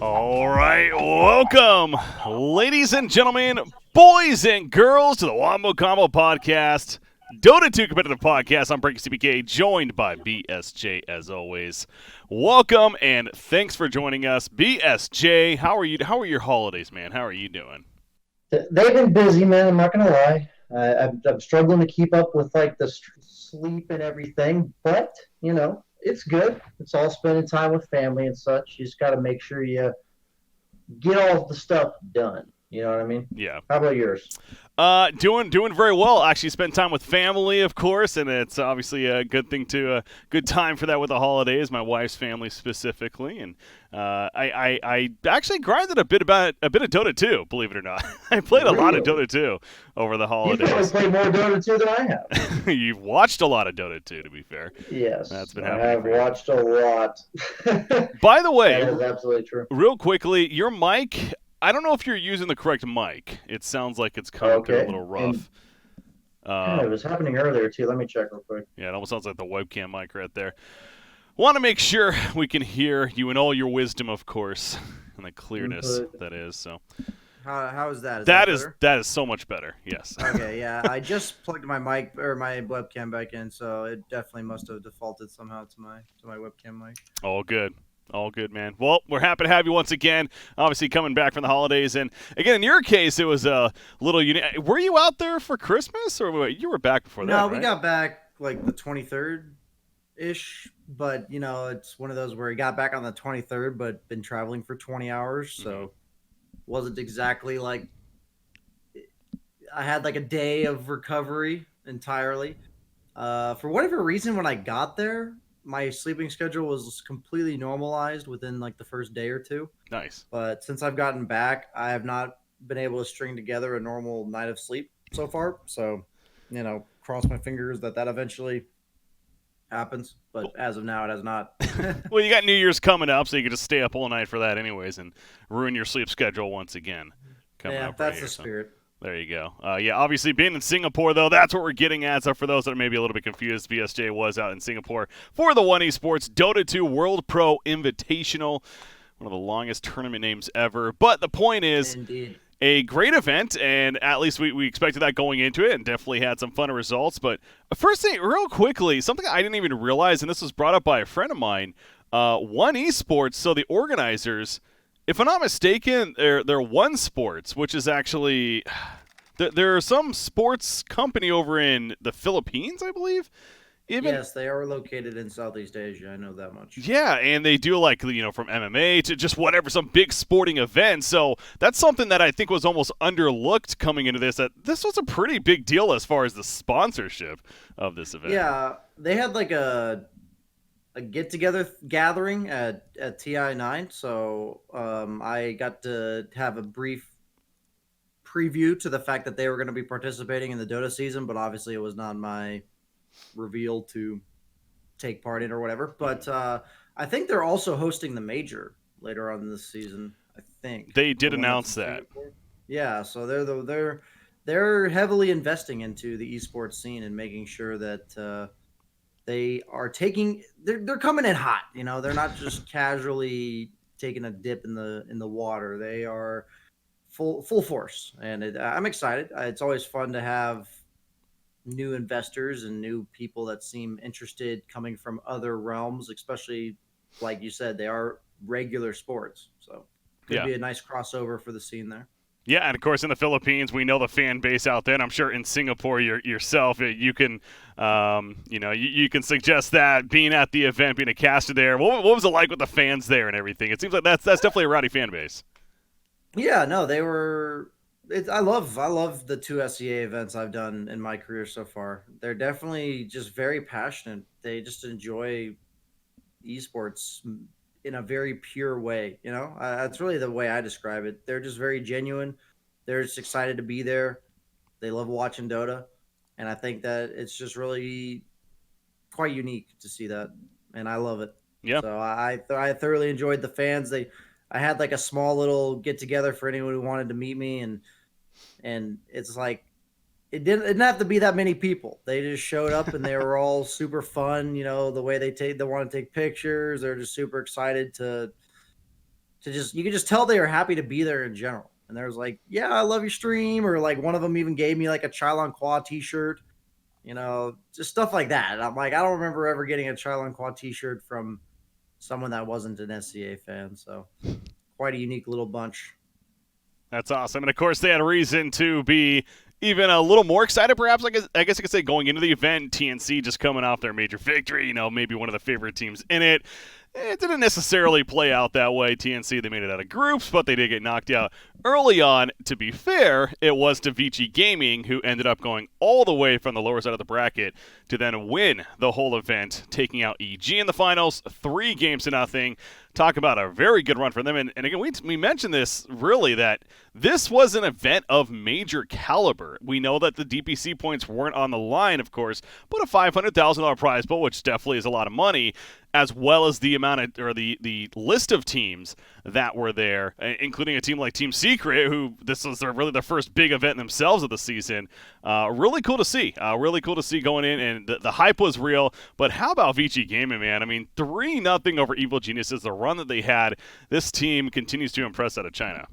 All right, welcome, ladies and gentlemen, boys and girls, to the Wombo Combo Podcast, Dota 2 competitive podcast. I'm Breaking CBK, joined by BSJ as always. Welcome and thanks for joining us, BSJ. How are you? How are your holidays, man? How are you doing? They've been busy, man. I'm not gonna lie. I'm struggling to keep up with like the sleep and everything, but it's good. It's all spending time with family and such. You just got to make sure you get all the stuff done. You know what I mean? Yeah. How about yours? Doing very well. Actually, spent time with family, of course, and it's obviously a good thing to good time for that with the holidays. My wife's family specifically, and I actually grinded a bit of Dota 2. Believe it or not, I played a lot of Dota 2 over the holidays. You've probably played more Dota 2 than I have. You've watched a lot of Dota 2, to be fair. Yes, that's been I happening. have watched a lot. By the way, that is absolutely true. Real quickly, your mic. I don't know if you're using the correct mic. It sounds like it's coming through a little rough. Yeah, it was happening earlier, too. Let me check real quick. Yeah, it almost sounds like the webcam mic right there. Want to make sure we can hear you in all your wisdom, of course, and the clearness that is. So, how is that? That is so much better. Yes. Okay, yeah. I just plugged my mic or my webcam back in, so it definitely must have defaulted somehow to my webcam mic. All good. All good, man. Well, we're happy to have you once again. Obviously, coming back from the holidays, and again, in your case, it was a little unique. Were you out there for Christmas, or wait, you were back before that? No, right? We got back like the 23rd ish, but it's one of those where we got back on the 23rd, but been traveling for 20 hours, so wasn't exactly like I had like a day of recovery entirely. For whatever reason, when I got there, my sleeping schedule was completely normalized within like the first day or two. Nice. But since I've gotten back, I have not been able to string together a normal night of sleep so far. So, cross my fingers that eventually happens. But as of now, it has not. Well, you got New Year's coming up, so you can just stay up all night for that anyways and ruin your sleep schedule once again. Yeah, that's the spirit. There you go. Yeah, obviously being in Singapore, though, that's what we're getting at. So for those that are maybe a little bit confused, VSJ was out in Singapore for the One Esports Dota 2 World.Pro Invitational, one of the longest tournament names ever. But the point is, indeed, a great event, and at least we expected that going into it, and definitely had some fun results. But first thing, real quickly, something I didn't even realize, and this was brought up by a friend of mine, One Esports, so the organizers, if I'm not mistaken, they're One Sports, which is actually there's some sports company over in the Philippines, I believe. Yes, they are located in Southeast Asia. I know that much. Yeah, and they do like from MMA to just whatever, some big sporting event. So that's something that I think was almost underlooked coming into this. That this was a pretty big deal as far as the sponsorship of this event. Yeah, they had like a get-together gathering at TI9, so I got to have a brief preview to the fact that they were going to be participating in the Dota season, but obviously it was not my reveal to take part in or whatever. But I think they're also hosting the major later on this season. I think they did announce that. Yeah, so they're heavily investing into the esports scene and making sure that they are they're coming in hot. They're not just casually taking a dip in the water. They are full force, and I'm excited. It's always fun to have new investors and new people that seem interested coming from other realms, especially like you said, they are regular sports. So could be a nice crossover for the scene there. Yeah, and of course in the Philippines, we know the fan base out there. And I'm sure in Singapore yourself, you can, you can suggest that being at the event, being a caster there. What was it like with the fans there and everything? It seems like that's definitely a rowdy fan base. Yeah, no, they were. I love the two SEA events I've done in my career so far. They're definitely just very passionate. They just enjoy esports in a very pure way. That's really the way I describe it. They're just very genuine. They're just excited to be there. They love watching Dota, and I think that it's just really quite unique to see that, and I love it. Yeah. So I thoroughly enjoyed the fans. I had like a small little get together for anyone who wanted to meet me, and it's like it didn't have to be that many people. They just showed up and they were all super fun. The way they want to take pictures. They're just super excited to you could just tell they were happy to be there in general. And there was like, yeah, I love your stream, or like one of them even gave me like a Chylon Quad T-shirt, just stuff like that. And I'm like, I don't remember ever getting a Chylon Quad T-shirt from someone that wasn't an SCA fan. So quite a unique little bunch. That's awesome. And of course, they had a reason to be even a little more excited, perhaps. I guess I could say going into the event, TNC just coming off their major victory, maybe one of the favorite teams in it. It didn't necessarily play out that way. TNC, they made it out of groups, but they did get knocked out early on. To be fair, it was to Vici Gaming, who ended up going all the way from the lower side of the bracket to then win the whole event, taking out EG in the finals, 3-0. Talk about a very good run for them. And again, we mentioned this, really, that this was an event of major caliber. We know that the DPC points weren't on the line, of course, but a $500,000 prize pool, which definitely is a lot of money, as well as the amount of, or the list of teams that were there, including a team like Team Secret, who this was really their first big event themselves of the season. Really cool to see. Really cool to see going in, and the hype was real. But how about Vici Gaming, man? I mean, 3-0 over Evil Geniuses, the run that they had. This team continues to impress out of China.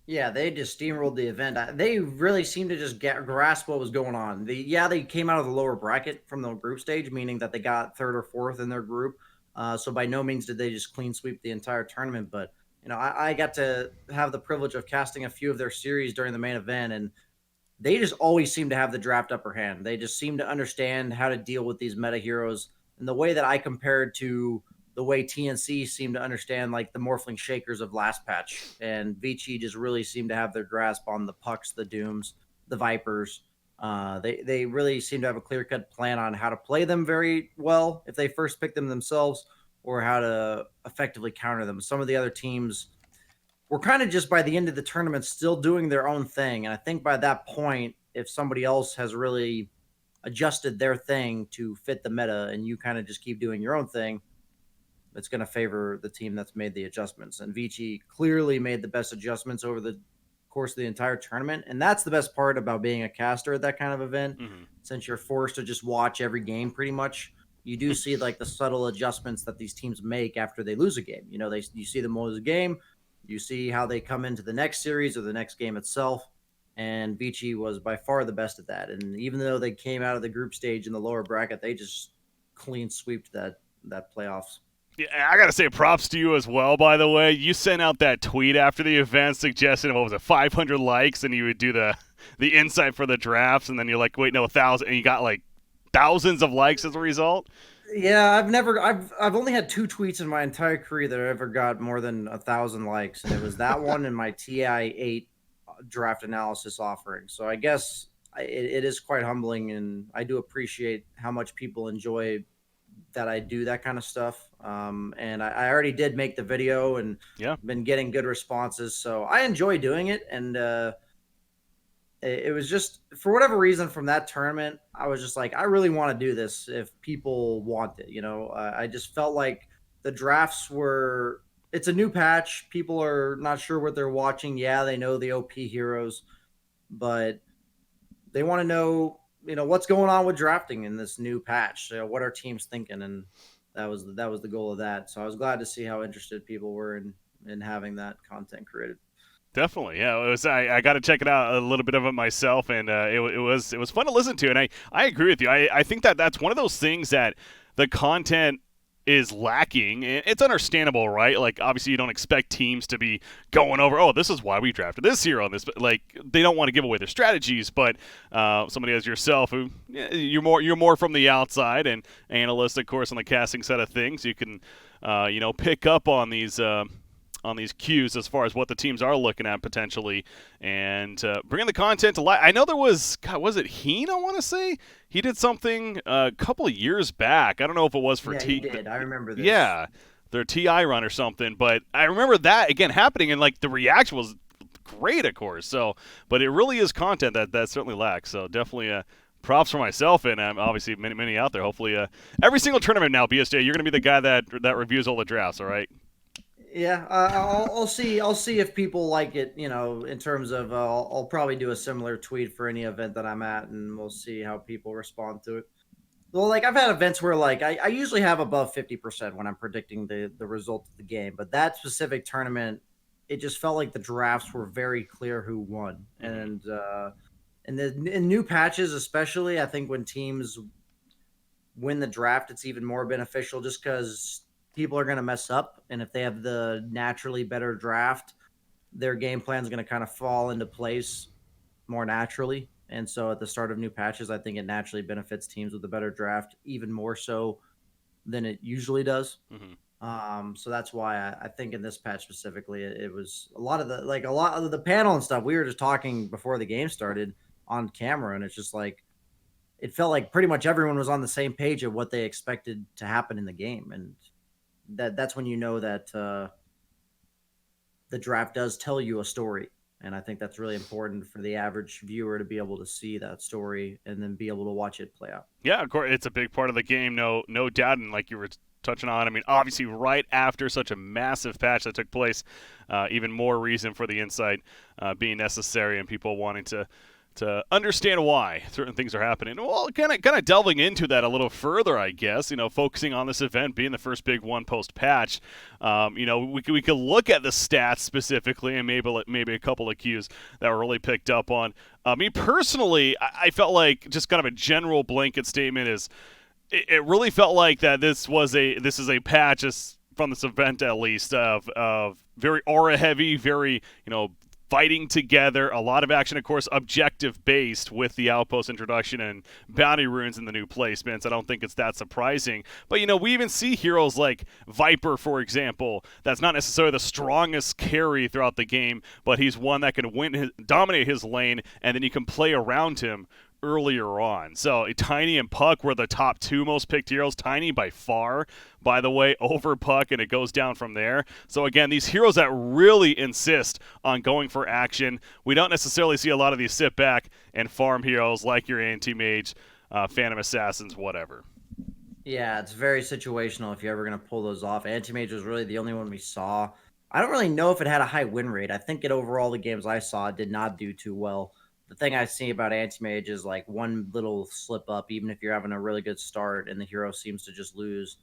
Yeah, they just steamrolled the event. They really seemed to just grasp what was going on. They came out of the lower bracket from the group stage, meaning that they got third or fourth in their group. So by no means did they just clean sweep the entire tournament. But, I got to have the privilege of casting a few of their series during the main event, and they just always seem to have the draft upper hand. They just seem to understand how to deal with these meta heroes. And the way that I compared to the way TNC seemed to understand like the Morphling Shakers of last patch, and Vici just really seemed to have their grasp on the Pucks, the Dooms, the Vipers. They really seem to have a clear-cut plan on how to play them very well if they first pick them themselves, or how to effectively counter them. Some of the other teams were kind of just by the end of the tournament still doing their own thing, and I think by that point, if somebody else has really adjusted their thing to fit the meta, and you kind of just keep doing your own thing, it's going to favor the team that's made the adjustments. And Vici clearly made the best adjustments over the course of the entire tournament. And that's the best part about being a caster at that kind of event. Mm-hmm. Since you're forced to just watch every game pretty much, you do see like the subtle adjustments that these teams make after they lose a game. You see them lose a game, you see how they come into the next series or the next game itself. And Vici was by far the best at that. And even though they came out of the group stage in the lower bracket, they just clean sweeped that playoffs. Yeah, I gotta say props to you as well, by the way. You sent out that tweet after the event suggesting, 500 likes, and you would do the insight for the drafts, and then you're like, wait, no, 1,000, and you got like thousands of likes as a result. Yeah, I've only had 2 tweets in my entire career that I ever got more than 1,000 likes, and it was that one and my TI8 draft analysis offering. So I guess it is quite humbling, and I do appreciate how much people enjoy that I do that kind of stuff. And I already did make the video and been getting good responses. So I enjoy doing it. And it was just, for whatever reason from that tournament, I was just like, I really want to do this if people want it. I just felt like the drafts it's a new patch. People are not sure what they're watching. Yeah, they know the OP heroes, but they want to know, what's going on with drafting in this new patch. What are teams thinking? And that was the goal of that. So I was glad to see how interested people were in having that content created. Definitely, yeah. It was. I got to check it out a little bit of it myself, and it was fun to listen to. And I agree with you. I think that's one of those things that the content is lacking. It's understandable, right? Like, obviously you don't expect teams to be going over, this is why we drafted this hero on this, but like, they don't want to give away their strategies. But somebody as yourself, who you're more from the outside and analyst, of course, on the casting side of things, you can pick up on these cues as far as what the teams are looking at potentially, and bringing the content to life. I know there was it Heen, I want to say? He did something a couple of years back. I don't know if it was for He did. I remember this. Yeah, their TI run or something. But I remember that, again, happening, and like the reaction was great, of course. So, but it really is content that certainly lacks. So definitely props for myself, and obviously many out there. Hopefully every single tournament now, BSJ, you're going to be the guy that reviews all the drafts, all right? Yeah, I'll see if people like it. In terms of, I'll probably do a similar tweet for any event that I'm at, and we'll see how people respond to it. Well, like I've had events where like I usually have above 50% when I'm predicting the result of the game, but that specific tournament, it just felt like the drafts were very clear who won. Mm-hmm. And in new patches, especially, I think when teams win the draft, it's even more beneficial just because people are going to mess up, and if they have the naturally better draft, their game plan is going to kind of fall into place more naturally. And so at the start of new patches, I think it naturally benefits teams with a better draft even more so than it usually does. Mm-hmm. So that's why I think in this patch specifically, it was a lot of the panel and stuff. We were just talking before the game started on camera, and it's just like it felt like pretty much everyone was on the same page of what they expected to happen in the game, and that's when you know that the draft does tell you a story. And I think that's really important for the average viewer to be able to see that story and then be able to watch it play out. Yeah, of course, it's a big part of the game, no doubt. And like you were touching on, I mean, obviously, right after such a massive patch that took place, even more reason for the insight being necessary and people wanting to understand why certain things are happening. Well, kind of delving into that a little further, I guess. Focusing on this event being the first big one post patch. We could look at the stats specifically and maybe a couple of cues that were really picked up on. Me personally, I felt like just kind of a general blanket statement is it really felt like that this is a patch from this event at least of very aura heavy, very fighting together, a lot of action, of course, objective based with the outpost introduction and bounty runes in the new placements. I don't think it's that surprising. But we even see heroes like Viper, for example, that's not necessarily the strongest carry throughout the game, but he's one that can dominate his lane, and then you can play around him earlier on. So Tiny and Puck were the top two most picked heroes. Tiny by far, by the way, over Puck, and it goes down from there. So again, these heroes that really insist on going for action. We don't necessarily see a lot of these sit back and farm heroes like your anti-mage, Phantom Assassins, whatever. Yeah, it's very situational if you're ever going to pull those off. Anti-Mage was really the only one we saw. I don't really know if it had a high win rate. I think it overall, the games I saw did not do too well. The thing I see about Anti-Mage is like one little slip up, even if you're having a really good start and the hero seems to just lose.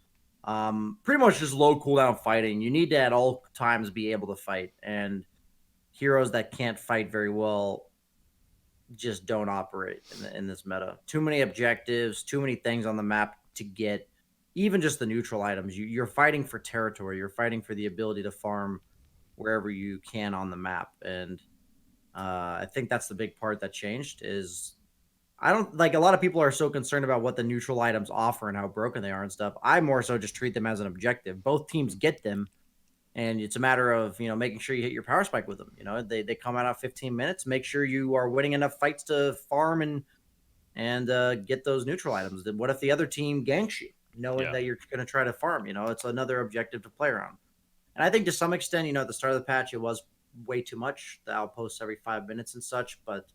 Pretty much just low cooldown fighting. You need to at all times be able to fight, and heroes that can't fight very well just don't operate in this meta. Too many objectives, too many things on the map to get. Even just the neutral items, you're fighting for territory. You're fighting for the ability to farm wherever you can on the map, and I think that's the big part that changed. Is I don't like a lot of people are so concerned about what the neutral items offer and how broken they are and stuff. I more so just treat them as an objective. Both teams get them, and it's a matter of making sure you hit your power spike with them. They come out 15 minutes. Make sure you are winning enough fights to farm and get those neutral items. Then what if the other team ganks you, knowing that you're going to try to farm? It's another objective to play around. And I think to some extent, at the start of the patch, it was way too much. The outposts every 5 minutes and such, but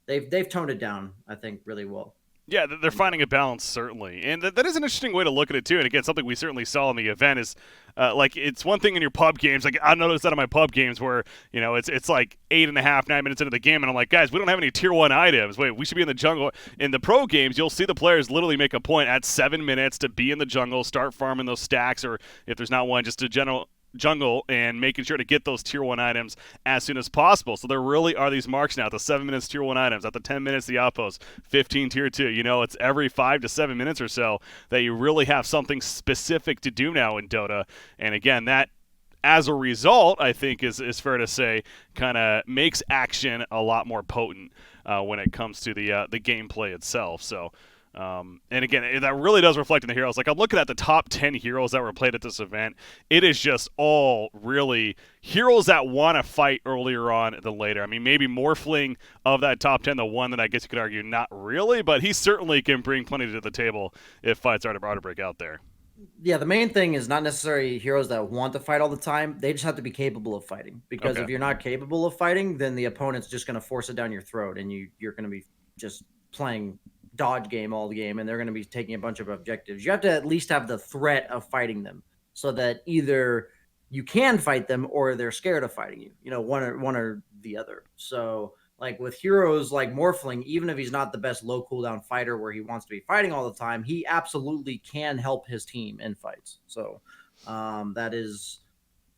they've toned it down, I think, really well. Yeah, they're finding a balance, certainly. And that is an interesting way to look at it, too. And again, something we certainly saw in the event is, it's one thing in your pub games. Like, I noticed that in my pub games where, it's like 8.5, 9 minutes into the game, and I'm like, guys, we don't have any tier 1 items. Wait, we should be in the jungle. In the pro games, you'll see the players literally make a point at 7 minutes to be in the jungle, start farming those stacks, or if there's not one, just a general jungle and making sure to get those tier 1 items as soon as possible. So there really are these marks now at the 7 minutes tier 1 items, at the 10 minutes the outpost, 15 tier 2. It's every 5 to 7 minutes or so that you really have something specific to do now in Dota. And again, that as a result, I think is fair to say, kind of makes action a lot more potent when it comes to the gameplay itself. So and again, that really does reflect in the heroes. Like, I'm looking at the top 10 heroes that were played at this event. It is just all really heroes that want to fight earlier on than later. I mean, maybe Morphling of that top 10, the one that I guess you could argue not really, but he certainly can bring plenty to the table if fights are to break out there. Yeah, the main thing is not necessarily heroes that want to fight all the time. They just have to be capable of fighting. Because if you're not capable of fighting, then the opponent's just going to force it down your throat, and you're going to be just playing dodge game all the game, and they're going to be taking a bunch of objectives. You have to at least have the threat of fighting them, so that either you can fight them or they're scared of fighting you. One or the other. So Like with heroes like Morphling, even if he's not the best low cooldown fighter where he wants to be fighting all the time, he absolutely can help his team in fights. So that is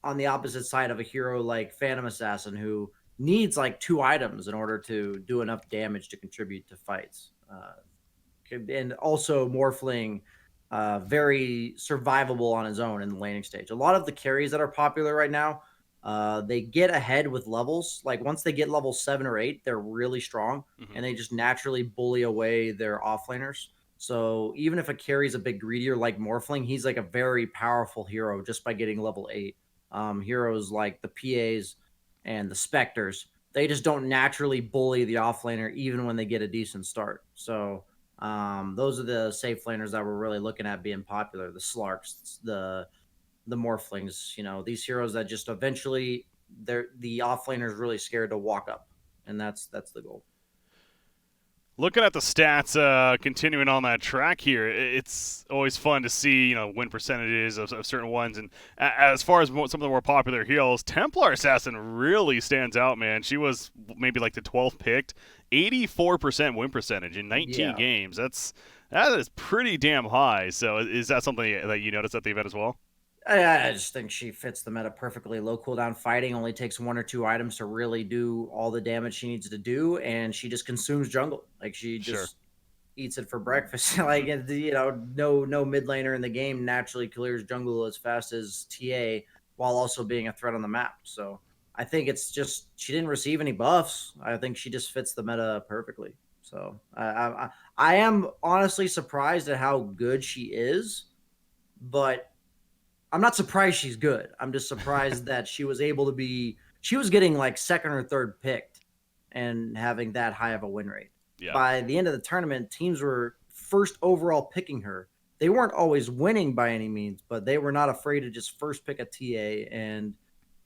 on the opposite side of a hero like Phantom Assassin, who needs like 2 items in order to do enough damage to contribute to fights. And also Morphling, very survivable on his own in the laning stage. A lot of the carries that are popular right now, they get ahead with levels. Like once they get level 7 or 8, they're really strong, and they just naturally bully away their offlaners. So even if a carry's a bit greedier like Morphling, he's like a very powerful hero just by getting level 8. Heroes like the PAs and the Spectres, they just don't naturally bully the offlaner even when they get a decent start. So those are the safe laners that we're really looking at being popular. The Slarks, the Morphlings, these heroes that just eventually the offlaner is really scared to walk up, and that's the goal. Looking at the stats, continuing on that track here, it's always fun to see, win percentages of certain ones. And as far as some of the more popular heroes, Templar Assassin really stands out, man. She was maybe like the 12th picked, 84% win percentage in 19 games. That is pretty damn high. So is that something that you noticed at the event as well? I just think she fits the meta perfectly. Low cooldown fighting only takes 1 or 2 items to really do all the damage she needs to do, and she just consumes jungle. Like she just eats it for breakfast. Like no mid laner in the game naturally clears jungle as fast as TA while also being a threat on the map. So I think it's just she didn't receive any buffs. I think she just fits the meta perfectly. So I am honestly surprised at how good she is, but I'm not surprised she's good. I'm just surprised that she was able to be. She was getting like 2nd or 3rd picked and having that high of a win rate. Yeah. By the end of the tournament, teams were first overall picking her. They weren't always winning by any means, but they were not afraid to just first pick a TA. And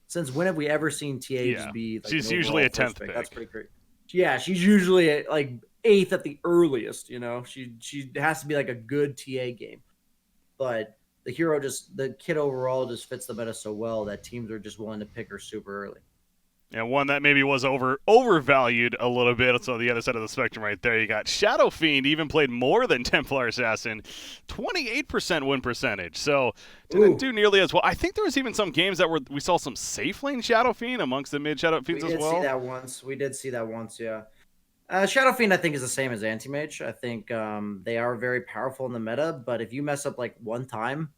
since when have we ever seen TA just be? Like, she's usually a 10th pick. That's pretty great. Yeah, she's usually like 8th at the earliest. She has to be like a good TA game, but the kid overall just fits the meta so well that teams are just willing to pick her super early. And one that maybe was overvalued a little bit. So the other side of the spectrum right there, you got Shadow Fiend, even played more than Templar Assassin, 28% win percentage. So didn't do nearly as well. I think there was even some games that we saw some safe lane Shadow Fiend amongst the mid Shadow Fiends as well. We did see that once, yeah. Shadow Fiend, I think, is the same as Anti-Mage. I think they are very powerful in the meta, but if you mess up like one time,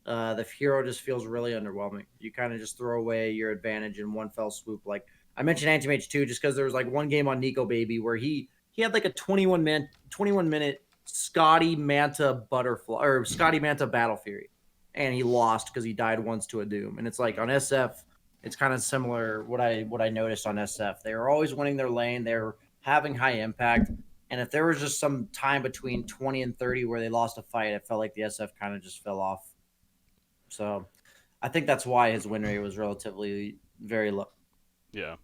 the hero just feels really underwhelming. You kind of just throw away your advantage in one fell swoop. Like I mentioned Anti-Mage too, just because there was like one game on Nico Baby where he had like a 21 minute Scotty Manta Butterfly or Scotty Manta Battle Fury, and he lost because he died once to a Doom. And it's like on SF, it's kind of similar. What I noticed on SF, they were always winning their lane. They're having high impact, and if there was just some time between 20 and 30 where they lost a fight, it felt like the SF kind of just fell off. So I think that's why his win rate was relatively very low. Yeah.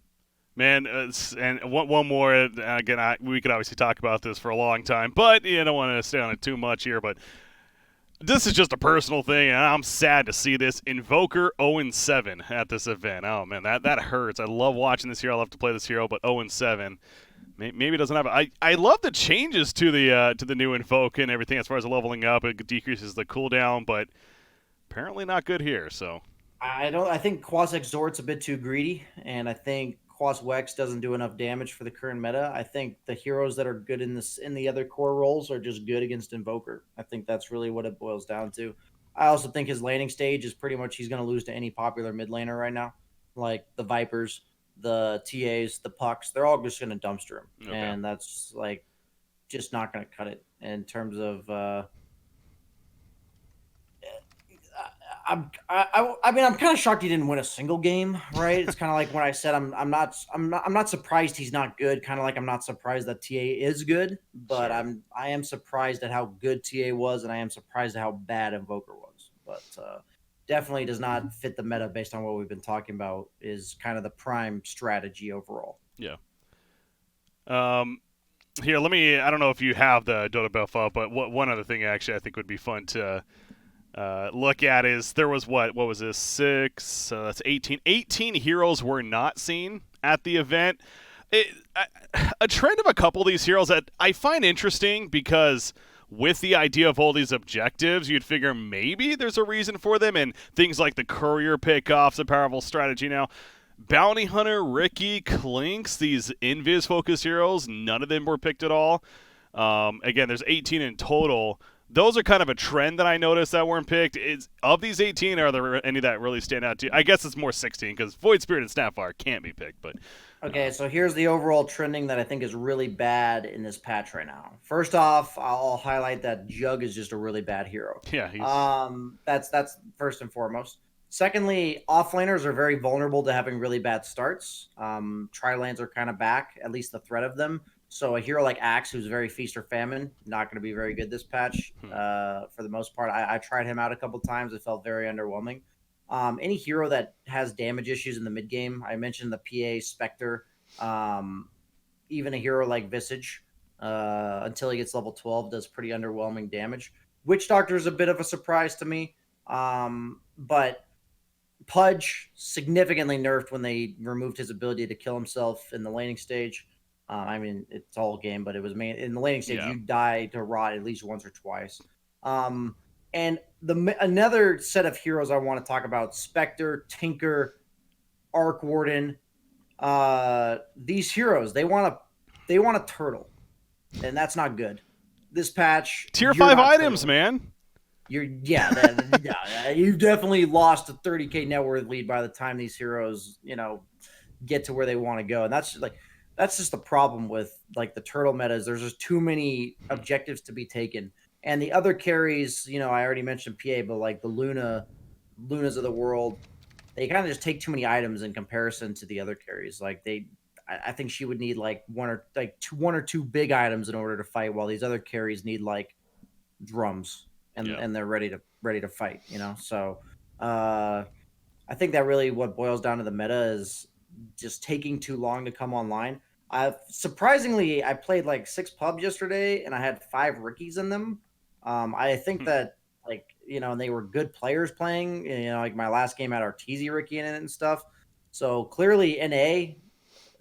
Man, and one more, again, we could obviously talk about this for a long time, but I don't want to stay on it too much here, but this is just a personal thing, and I'm sad to see this. Invoker 0-7 at this event. Oh, man, that hurts. I love watching this hero. I love to play this hero, but 0-7. Maybe it doesn't have it. I love the changes to the new Invoker and everything as far as leveling up. It decreases the cooldown, but apparently not good here. So I think Quas Exort's a bit too greedy, and I think Quas Wex doesn't do enough damage for the current meta. I think the heroes that are good in the other core roles are just good against Invoker. I think that's really what it boils down to. I also think his laning stage is pretty much he's going to lose to any popular mid laner right now, like the Vipers, the TAs, the Pucks. They're all just going to dumpster him, and that's like just not going to cut it in terms of. I mean, I'm kind of shocked he didn't win a single game, right? It's kind of like when I said I'm not surprised he's not good. Kind of like I'm not surprised that TA is good, but sure. I am surprised at how good TA was, and I am surprised at how bad Invoker was. But definitely does not fit the meta based on what we've been talking about. Is kind of the prime strategy overall. Yeah. Here, I don't know if you have the Dota buff up, but one other thing actually I think would be fun to look at is there was what was this, 6, that's 18 heroes were not seen at the event. A trend of a couple of these heroes that I find interesting because with the idea of all these objectives, you'd figure maybe there's a reason for them, and things like the courier pickoff's a powerful strategy now. Bounty Hunter, Ricky, Clinks, these invis focused heroes, none of them were picked at all. Again, there's 18 in total. Those are kind of a trend that I noticed that weren't picked. Of these 18, are there any that really stand out to you? I guess it's more 16 because Void Spirit and Snapfire can't be picked, but Okay, so here's the overall trending that I think is really bad in this patch right now. First off, I'll highlight that Jug is just a really bad hero. yeah, That's first and foremost. Secondly, offlaners are very vulnerable to having really bad starts. Tri-lanes are kind of back, at least the threat of them. So a hero like Axe, who's very feast or famine, not going to be very good this patch. For the most part, I tried him out a couple times. It felt very underwhelming. Any hero that has damage issues in the mid game, I mentioned the PA Spectre, even a hero like Visage, until he gets level 12, does pretty underwhelming damage. Witch Doctor is a bit of a surprise to me, but Pudge significantly nerfed when they removed his ability to kill himself in the laning stage. I mean, it's all game, but it was in the laning stage. Yeah. You die to rot at least once or twice. And another set of heroes I want to talk about: Spectre, Tinker, Arc Warden. These heroes they want a turtle, and that's not good. This patch, tier 5 items, man. You've definitely lost a 30k net worth lead by the time these heroes, get to where they want to go, and that's just the problem with like the turtle metas. There's just too many objectives to be taken. And the other carries, I already mentioned PA, but like the Lunas of the world, they kind of just take too many items in comparison to the other carries. Like I think she would need like one or two big items in order to fight, while these other carries need like drums and they're ready to fight. So I think that really what boils down to the meta is just taking too long to come online. Surprisingly, I played like 6 pubs yesterday and I had 5 Rickies in them. I think that and they were good players playing, like my last game had Arteezy Ricky in it and stuff. So clearly NA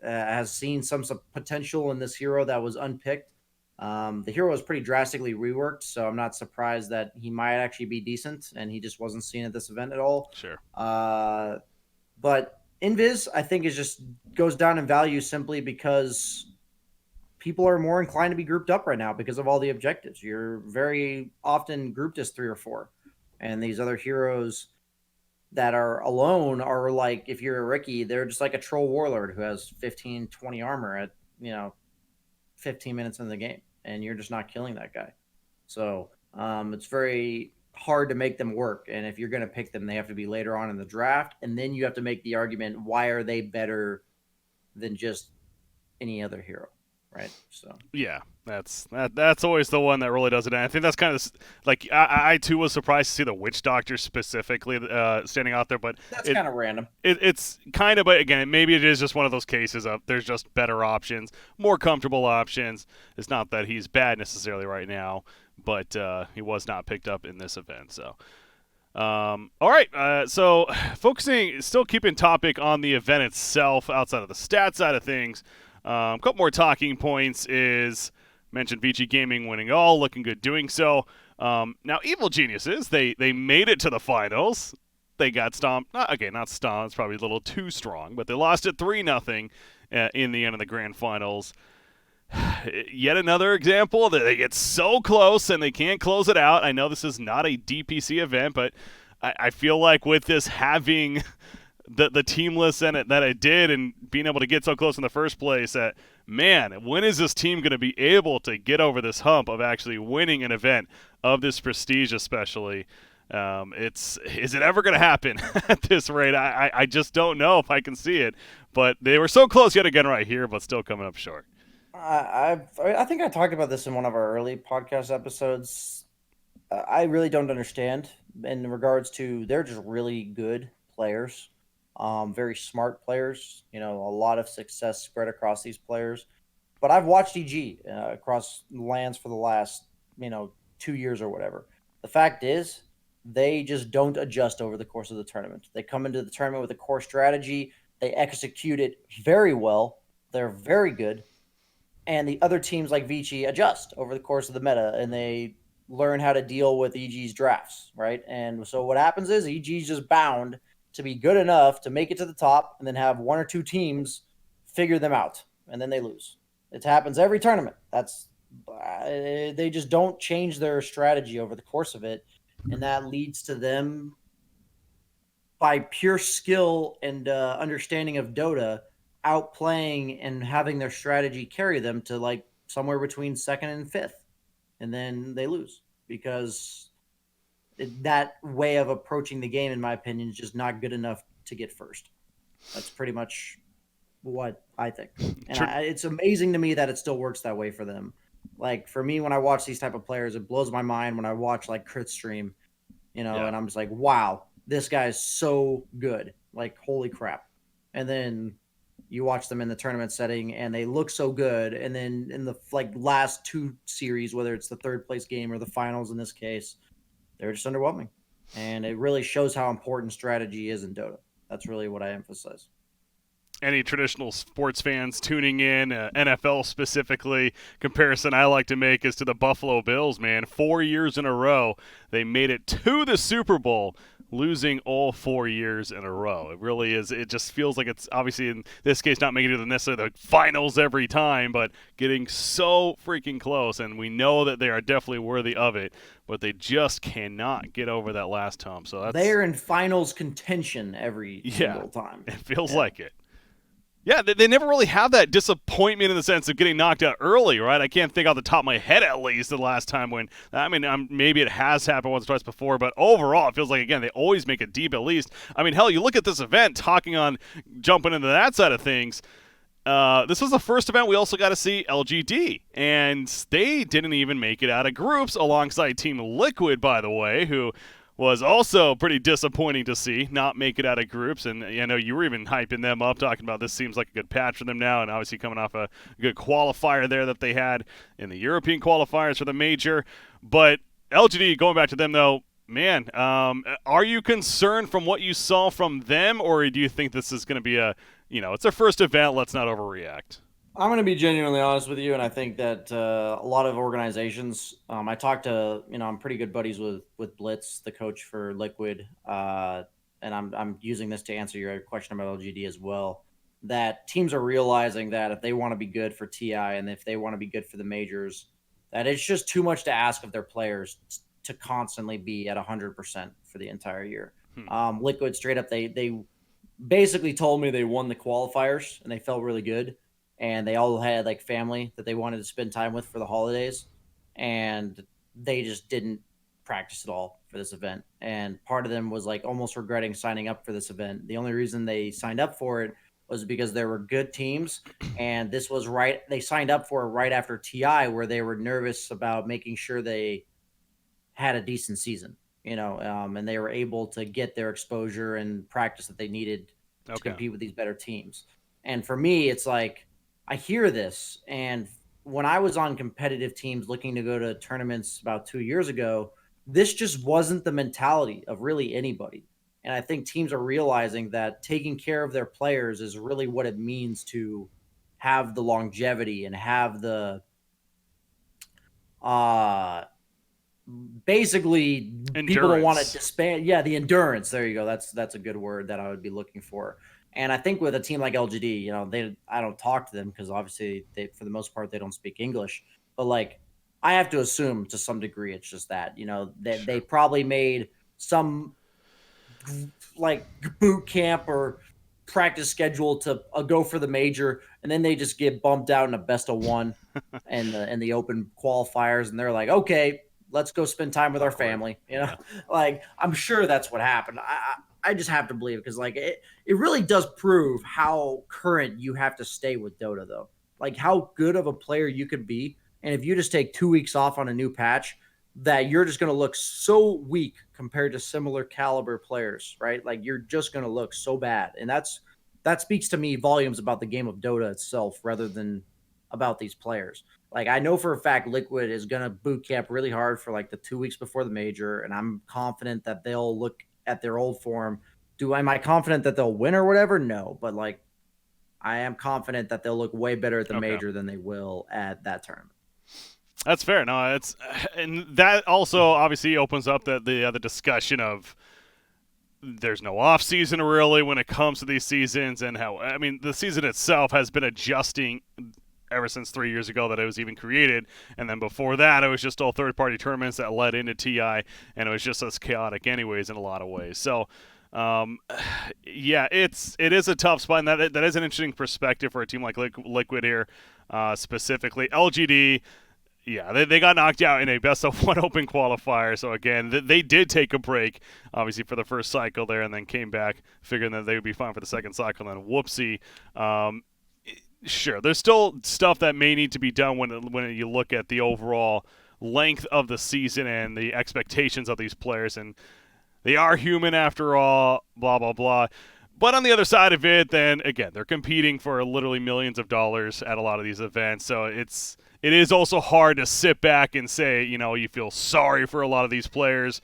has seen some potential in this hero that was unpicked. The hero was pretty drastically reworked, so I'm not surprised that he might actually be decent and he just wasn't seen at this event at all. Sure. But Invis, I think, goes down in value simply because people are more inclined to be grouped up right now because of all the objectives. You're very often grouped as 3 or 4. And these other heroes that are alone are like, if you're a Ricky, they're just like a troll warlord who has 15, 20 armor at, 15 minutes into the game. And you're just not killing that guy. So it's very hard to make them work. And if you're going to pick them, they have to be later on in the draft. And then you have to make the argument, why are they better than just any other hero? Right. So yeah, that's always the one that really does it. And I think that's kind of like I too was surprised to see the Witch Doctor specifically standing out there, but that's kind of random. It's kind of, but again, maybe it is just one of those cases of there's just better options, more comfortable options. It's not that he's bad necessarily right now, but he was not picked up in this event. So. All right, so still keeping topic on the event itself outside of the stat side of things. A couple more talking points is mentioned Vici Gaming winning all, looking good doing so. Now, Evil Geniuses, they made it to the finals. They got stomped. Not stomped. It's probably a little too strong, but they lost it 3-0 in the end of the grand finals. Yet another example that they get so close and they can't close it out. I know this is not a DPC event, but I feel like with this having the team list in it that I did and being able to get so close in the first place, that, man, when is this team going to be able to get over this hump of actually winning an event of this prestige especially? Is it ever going to happen at this rate? I just don't know if I can see it, but they were so close yet again right here, but still coming up short. I think I talked about this in one of our early podcast episodes. I really don't understand in regards to they're just really good players, very smart players. A lot of success spread across these players. But I've watched EG across lands for the last 2 years or whatever. The fact is, they just don't adjust over the course of the tournament. They come into the tournament with a core strategy. They execute it very well. they're very good, and the other teams like Vici adjust over the course of the meta, and they learn how to deal with EG's drafts, right? And so what happens is EG's just bound to be good enough to make it to the top, and then have one or two teams figure them out, and then they lose. It happens every tournament. They just don't change their strategy over the course of it, and that leads to them, by pure skill and understanding of Dota, outplaying and having their strategy carry them to like somewhere between second and fifth, and then they lose because that way of approaching the game, in my opinion, is just not good enough to get first. That's pretty much what I think, and it's amazing to me that it still works that way for them. Like for me, when I watch these type of players, it blows my mind when I watch like Crit stream, Yeah. and I'm just like, wow, this guy's so good. Like, holy crap. And then you watch them in the tournament setting and they look so good. And then in the like last two series, whether it's the third place game or the finals in this case, they're just underwhelming. And it really shows how important strategy is in Dota. That's really what I emphasize. Any traditional sports fans tuning in, NFL specifically, comparison I like to make is to the Buffalo Bills, man. 4 years in a row, they made it to the Super Bowl, losing all 4 years in a row. It really is. It just feels like it's obviously in this case not making it to necessarily the finals every time, but getting so freaking close. And we know that they are definitely worthy of it, but they just cannot get over that last hump. So they're in finals contention every single time. It feels like it. Yeah, they never really have that disappointment in the sense of getting knocked out early, right? I can't think off the top of my head at least the last time when, I mean, maybe it has happened once or twice before, but overall it feels like, again, they always make it deep at least. I mean, hell, you look at this event, talking on jumping into that side of things, this was the first event we also got to see LGD, and they didn't even make it out of groups alongside Team Liquid, by the way, who was also pretty disappointing to see not make it out of groups. And I know you were even hyping them up, talking about this seems like a good patch for them now, and obviously coming off a good qualifier there that they had in the European qualifiers for the major. But LGD, going back to them though, man, are you concerned from what you saw from them, or do you think this is going to be it's their first event, let's not overreact? I'm going to be genuinely honest with you, and I think that a lot of organizations, I talked to, I'm pretty good buddies with Blitz, the coach for Liquid, and I'm using this to answer your question about LGD as well, that teams are realizing that if they want to be good for TI and if they want to be good for the majors, that it's just too much to ask of their players to constantly be at 100% for the entire year. Liquid straight up, they basically told me they won the qualifiers and they felt really good. And they all had like family that they wanted to spend time with for the holidays, and they just didn't practice at all for this event. And part of them was like almost regretting signing up for this event. The only reason they signed up for it was because there were good teams, and this was right. They signed up for it right after TI, where they were nervous about making sure they had a decent season, and they were able to get their exposure and practice that they needed to compete with these better teams. And for me, it's like, I hear this, and when I was on competitive teams looking to go to tournaments about 2 years ago, this just wasn't the mentality of really anybody. And I think teams are realizing that taking care of their players is really what it means to have the longevity and have the basically endurance. People don't want to disband. Yeah, the endurance. There you go. That's a good word that I would be looking for. And I think with a team like LGD, I don't talk to them because obviously for the most part, they don't speak English. But like, I have to assume to some degree, it's just that, they probably made some like boot camp or practice schedule to go for the major, and then they just get bumped out in a best of one and the open qualifiers. And they're like, okay, let's go spend time with our family. Like, I'm sure that's what happened. I just have to believe it because like it really does prove how current you have to stay with Dota though. Like how good of a player you could be. And if you just take 2 weeks off on a new patch, that you're just going to look so weak compared to similar caliber players, right? Like you're just going to look so bad. And that speaks to me volumes about the game of Dota itself rather than about these players. Like I know for a fact Liquid is going to boot camp really hard for like the 2 weeks before the major. And I'm confident that they'll look at their old form. Am I confident that they'll win or whatever? No, but like I am confident that they'll look way better at the Okay. major than they will at that tournament. That's fair. No, and that also obviously opens up the other discussion of there's no off season really when it comes to these seasons, and how, I mean, the season itself has been adjusting ever since 3 years ago that it was even created, and then before that it was just all third-party tournaments that led into TI, and it was just as chaotic anyways in a lot of ways. So yeah, it is a tough spot, and that is an interesting perspective for a team like Liquid here, specifically. LGD, yeah, they got knocked out in a best-of-1 open qualifier. So, again, they did take a break, obviously, for the first cycle there, and then came back figuring that they would be fine for the second cycle, and then whoopsie. Sure, there's still stuff that may need to be done when you look at the overall length of the season and the expectations of these players, and they are human after all, blah, blah, blah. But on the other side of it, then, again, they're competing for literally millions of dollars at a lot of these events, so it is also hard to sit back and say, you feel sorry for a lot of these players.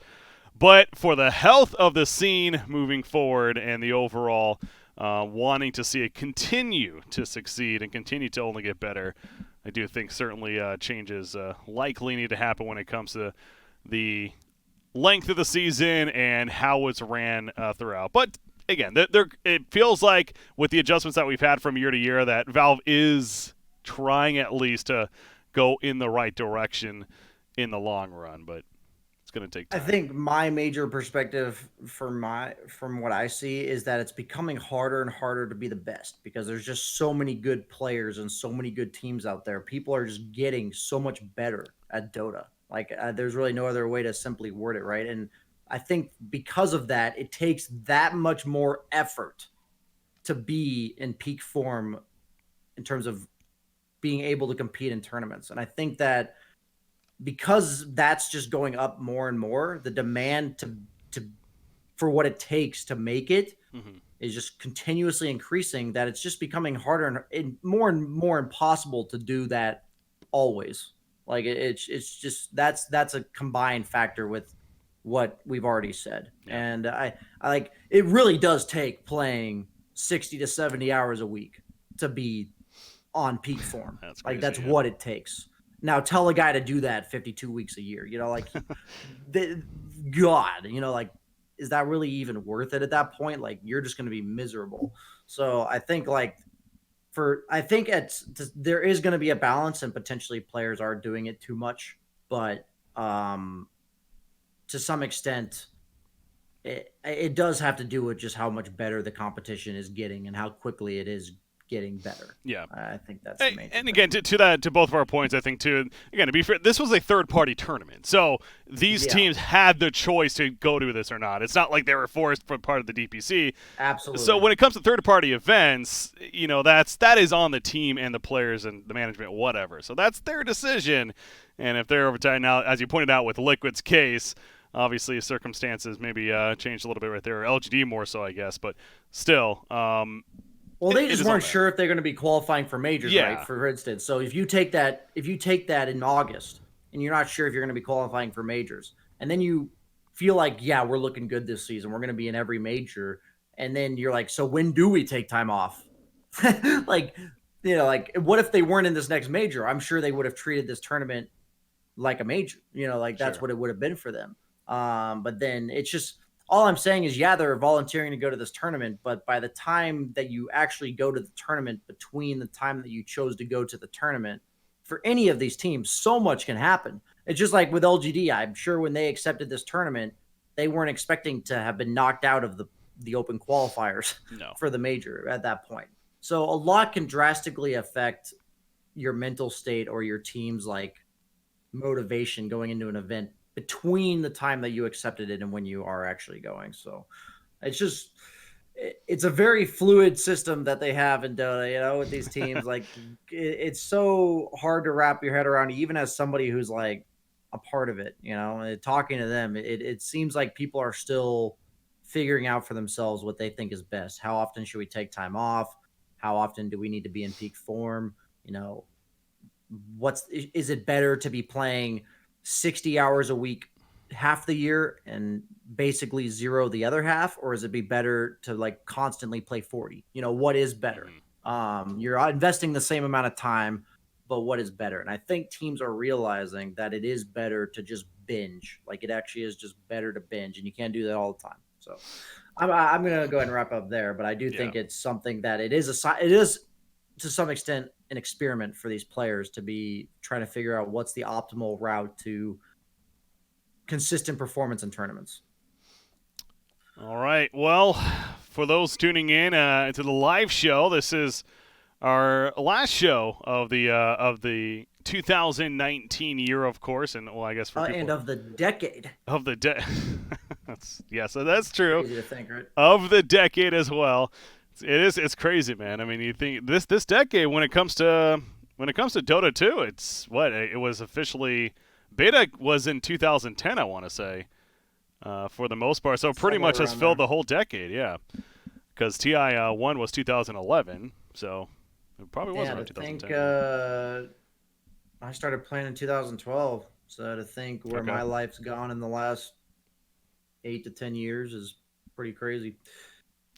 But for the health of the scene moving forward and the overall wanting to see it continue to succeed and continue to only get better, I do think certainly changes likely need to happen when it comes to the length of the season and how it's ran throughout. But again, it feels like with the adjustments that we've had from year to year that Valve is trying at least to go in the right direction in the long run, but it's going to take time. I think my major perspective from what I see is that it's becoming harder and harder to be the best because there's just so many good players and so many good teams out there. People are just getting so much better at Dota. Like there's really no other way to simply word it, right? And I think because of that, it takes that much more effort to be in peak form in terms of being able to compete in tournaments. And I think that because that's just going up more and more, the demand to for what it takes to make it is just continuously increasing, that it's just becoming harder and more impossible to do that always. Like it's just that's a combined factor with what we've already said. Yeah. And I like, it really does take playing 60 to 70 hours a week to be on peak form. That's crazy, like that's yeah. what it takes. Now tell a guy to do that 52 weeks a year, like God, like, is that really even worth it at that point? Like you're just going to be miserable. So I think there is going to be a balance, and potentially players are doing it too much, but to some extent it does have to do with just how much better the competition is getting and how quickly it is getting better. Yeah, I think that's the main and thing. again, to both of our points, I think too. Again, to be fair, this was a third-party tournament, so these teams had the choice to go to this or not. It's not like they were forced for part of the DPC. Absolutely. So when it comes to third-party events, that is on the team and the players and the management, whatever. So that's their decision. And if they're overtime now, as you pointed out with Liquid's case, obviously circumstances maybe changed a little bit right there. LGD more so, I guess, but still. Well, they just weren't sure if they're going to be qualifying for majors, Yeah. right? For instance, so if you take that in August and you're not sure if you're going to be qualifying for majors, and then you feel like, yeah, we're looking good this season, we're going to be in every major, and then you're like, so when do we take time off? like what if they weren't in this next major? I'm sure they would have treated this tournament like a major. That's what it would have been for them. But then it's just, all I'm saying is, yeah, they're volunteering to go to this tournament, but by the time that you actually go to the tournament, between the time that you chose to go to the tournament, for any of these teams, so much can happen. It's just like with LGD. I'm sure when they accepted this tournament, they weren't expecting to have been knocked out of the open qualifiers for the major at that point. So a lot can drastically affect your mental state or your team's motivation going into an event between the time that you accepted it and when you are actually going. So it's a very fluid system that they have in Dota, with these teams. It's so hard to wrap your head around, even as somebody who's a part of it, and talking to them, it seems like people are still figuring out for themselves what they think is best. How often should we take time off? How often do we need to be in peak form? Is it better to be playing 60 hours a week half the year and basically zero the other half, or is it be better to constantly play 40? What is better? You're investing the same amount of time, but what is better? And I think teams are realizing that it is better to just binge. Like it actually is just better to binge, and you can't do that all the time. So I'm gonna go ahead and wrap up there, but I do think it's something that it is to some extent an experiment for these players to be trying to figure out what's the optimal route to consistent performance in tournaments. All right. Well, for those tuning in to the live show, this is our last show of the 2019 year, of course, and well, I guess for people, and of the decade. Of the yes, so that's true. Easy to think, right? Of the decade as well. It's crazy, man. I mean, you think this decade when it comes to Dota 2, it's what it was officially beta was in 2010, I want to say, for the most part. So pretty much has filled the whole decade, yeah. Because TI 1 was 2011, so it probably was around 2010. I think I started playing in 2012, so to think where my life's gone in the last 8 to 10 years is pretty crazy.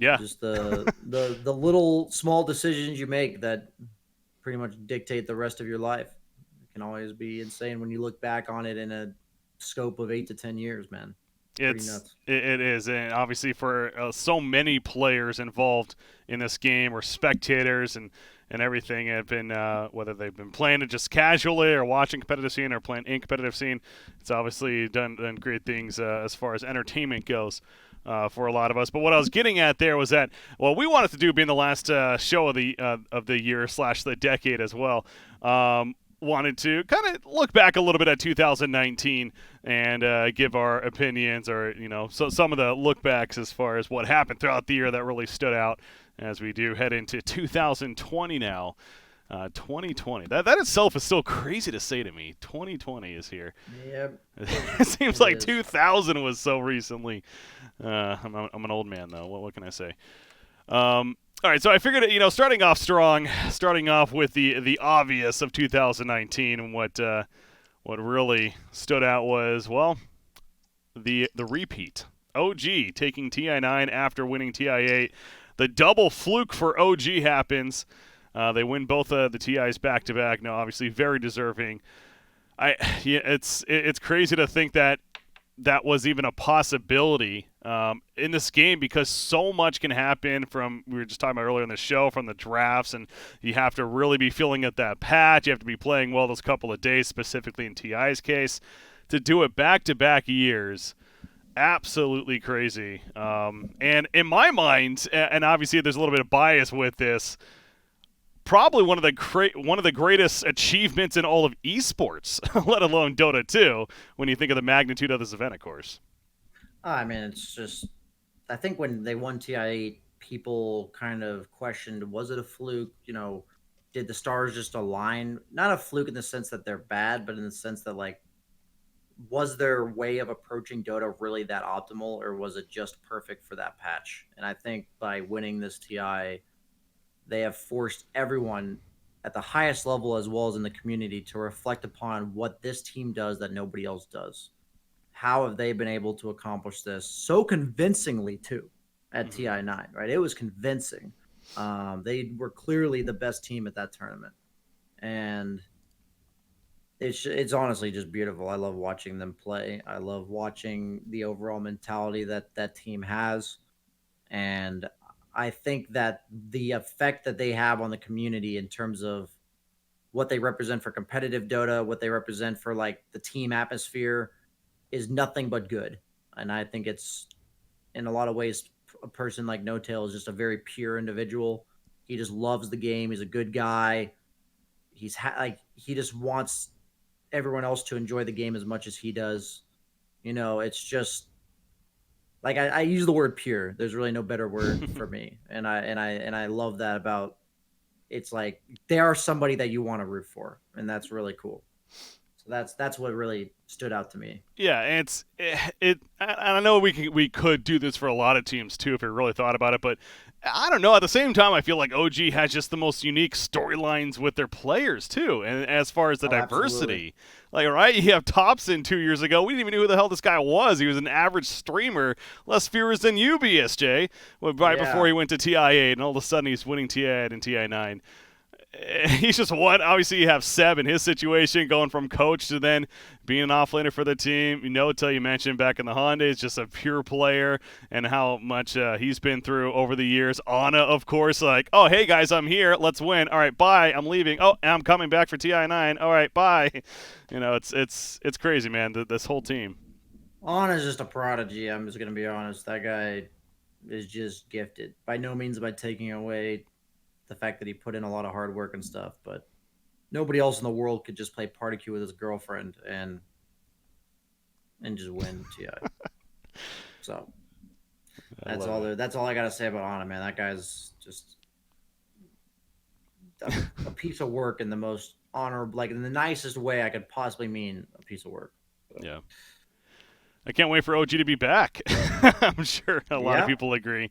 Yeah, just the little small decisions you make that pretty much dictate the rest of your life. It can always be insane when you look back on it in a scope of 8 to 10 years, man. It is, and obviously for so many players involved in this game, or spectators and everything, have been whether they've been playing it just casually or watching competitive scene or playing in competitive scene. It's obviously done great things as far as entertainment goes. For a lot of us, but what I was getting at there was that we wanted to do being the last show of the year / the decade as well. Wanted to kind of look back a little bit at 2019 and give our opinions, or so some of the look backs as far as what happened throughout the year that really stood out as we do head into 2020 now. 2020. That itself is still crazy to say to me. 2020 is here. Yep. It seems like 2000 was so recently. I'm an old man though. What can I say? All right, so I figured, starting off strong, starting off with the obvious of 2019, and what really stood out was the repeat. OG taking TI9 after winning TI8. The double fluke for OG happens. They win both the TIs back to back. Now, obviously, very deserving. It's crazy to think that was even a possibility in this game, because so much can happen from, we were just talking about earlier in the show, from the drafts, and you have to really be feeling at that patch. You have to be playing well those couple of days, specifically in TI's case. To do it back-to-back years, absolutely crazy. And in my mind, and obviously there's a little bit of bias with this, probably one of the greatest achievements in all of esports, let alone Dota 2, when you think of the magnitude of this event, of course. I mean, it's just, I think when they won TI8, people kind of questioned, was it a fluke? Did the stars just align? Not a fluke in the sense that they're bad, but in the sense that, like, was their way of approaching Dota really that optimal, or was it just perfect for that patch? And I think by winning this TI, they have forced everyone at the highest level as well as in the community to reflect upon what this team does that nobody else does. How have they been able to accomplish this so convincingly too at TI9, right? It was convincing. They were clearly the best team at that tournament. And it's honestly just beautiful. I love watching them play. I love watching the overall mentality that team has. And I think that the effect that they have on the community in terms of what they represent for competitive Dota, what they represent for like the team atmosphere, is nothing but good. And I think it's, in a lot of ways, a person like No Tail is just a very pure individual. He just loves the game. He's a good guy. He just wants everyone else to enjoy the game as much as he does. It's just, like, I use the word pure. There's really no better word for me. And I love that about, it's like they are somebody that you want to root for, and that's really cool. So That's what really stood out to me. Yeah, and I know we could do this for a lot of teams too if we really thought about it, but I don't know. At the same time, I feel like OG has just the most unique storylines with their players too, and as far as the Oh, diversity, absolutely. like right, you have Thompson 2 years ago. We didn't even know who the hell this guy was. He was an average streamer, less viewers than you, BSJ. Right before Yeah. he went to TI8, and all of a sudden he's winning TI8 and TI9. He's just one. Obviously, you have Seb in his situation, going from coach to then being an offlaner for the team. Till you mentioned back in the Honda, is just a pure player, and how much he's been through over the years. Anna, of course, like, oh hey guys, I'm here, let's win. All right, bye. I'm leaving. Oh, and I'm coming back for TI9. All right, bye. It's crazy, man. This whole team. Anna's just a prodigy. I'm just gonna be honest. That guy is just gifted. By no means am I taking away the fact that he put in a lot of hard work and stuff, but nobody else in the world could just play party queue with his girlfriend and just win TI. So that's all I gotta say about Anna, man. That guy's just a piece of work in the most honorable, like in the nicest way I could possibly mean a piece of work. So, Yeah. I can't wait for OG to be back. I'm sure a lot of people agree.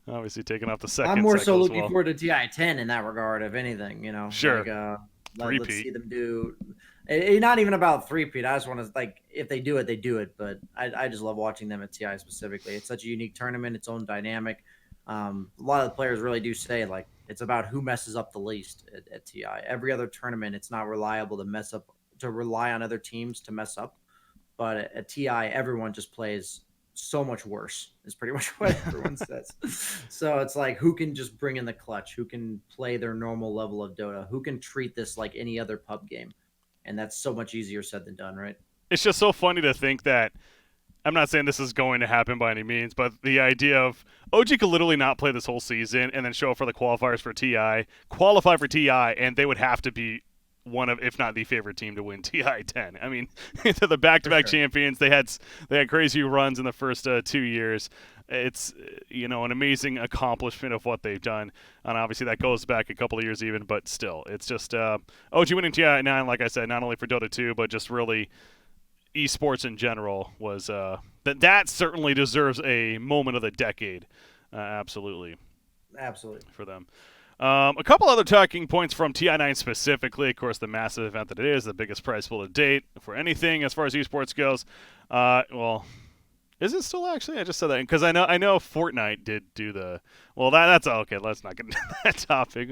Obviously, taking off the second. I'm more so cycle as looking well. forward to TI10 in that regard, if anything. Sure. Like, let's Three-peat. see them do. It's not even about three-peat. I just want to, like, if they do it, they do it. But I just love watching them at TI specifically. It's such a unique tournament, its own dynamic. A lot of the players really do say, like, it's about who messes up the least at TI. Every other tournament, it's not reliable to rely on other teams to mess up. But at TI, everyone just plays so much worse is pretty much what everyone says. So it's like, who can just bring in the clutch, who can play their normal level of Dota, who can treat this like any other pub game. And that's so much easier said than done, right? It's just so funny to think that, I'm not saying this is going to happen by any means, but the idea of OG could literally not play this whole season and then show up for the qualifiers for TI, qualify for TI, and they would have to be one of, if not the favorite team to win TI10. I mean, they're the back-to-back champions. They had crazy runs in the first 2 years. It's an amazing accomplishment of what they've done, and obviously that goes back a couple of years even. But still, it's just OG winning TI9, like I said, not only for Dota 2, but just really esports in general was that certainly deserves a moment of the decade. Absolutely for them. A couple other talking points from TI9 specifically. Of course, the massive event that it is, the biggest prize pool to date for anything as far as esports goes. Well, is it still actually? I just said that because I know Fortnite did do the. Well, that's okay. Let's not get into that topic.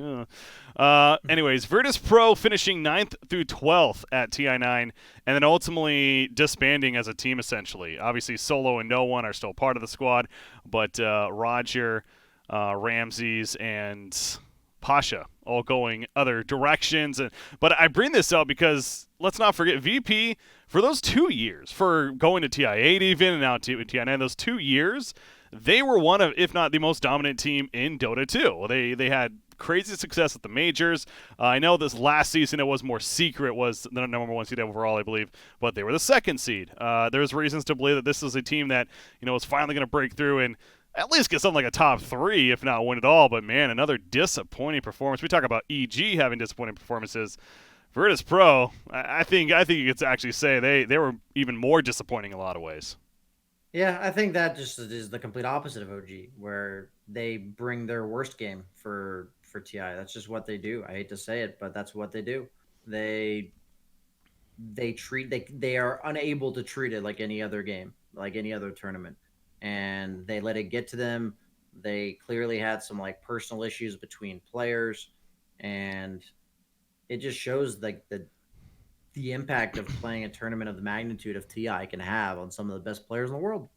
Anyways, Virtus.Pro finishing 9th through 12th at TI9, and then ultimately disbanding as a team essentially. Obviously, Solo and No One are still part of the squad, but Roger, Ramses, and Pasha all going other directions. But I bring this up because let's not forget VP for those 2 years, for going to TI8 even and now to TI9, those 2 years, they were one of, if not the most dominant team in Dota 2. They had crazy success at the majors. I know this last season it was more secret, was the number 1 seed overall, I believe, but they were the 2nd seed. There's reasons to believe that this is a team that is finally going to break through and at least get something like a top 3, if not win it all. But man, another disappointing performance. We talk about EG having disappointing performances. Virtus.Pro, I think you could actually say they were even more disappointing in a lot of ways. Yeah, I think that just is the complete opposite of OG, where they bring their worst game for TI. That's just what they do. I hate to say it, but that's what they do. They are unable to treat it like any other game, like any other tournament. And they let it get to them. They clearly had some like personal issues between players, and it just shows like the impact of playing a tournament of the magnitude of TI can have on some of the best players in the world.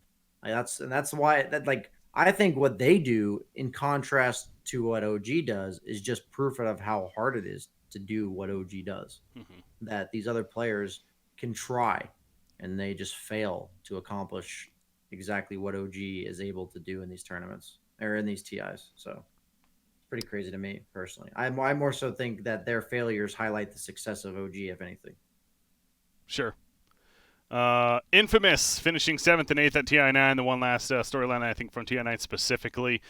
Like that's why that, like, I think what they do in contrast to what OG does is just proof of how hard it is to do what OG does. Mm-hmm. That these other players can try and they just fail to accomplish exactly what OG is able to do in these tournaments or in these TIs. So it's pretty crazy to me personally. I more so think that their failures highlight the success of OG, if anything. Sure. Infamous finishing 7th and 8th at TI9. The one last storyline I think from TI9 specifically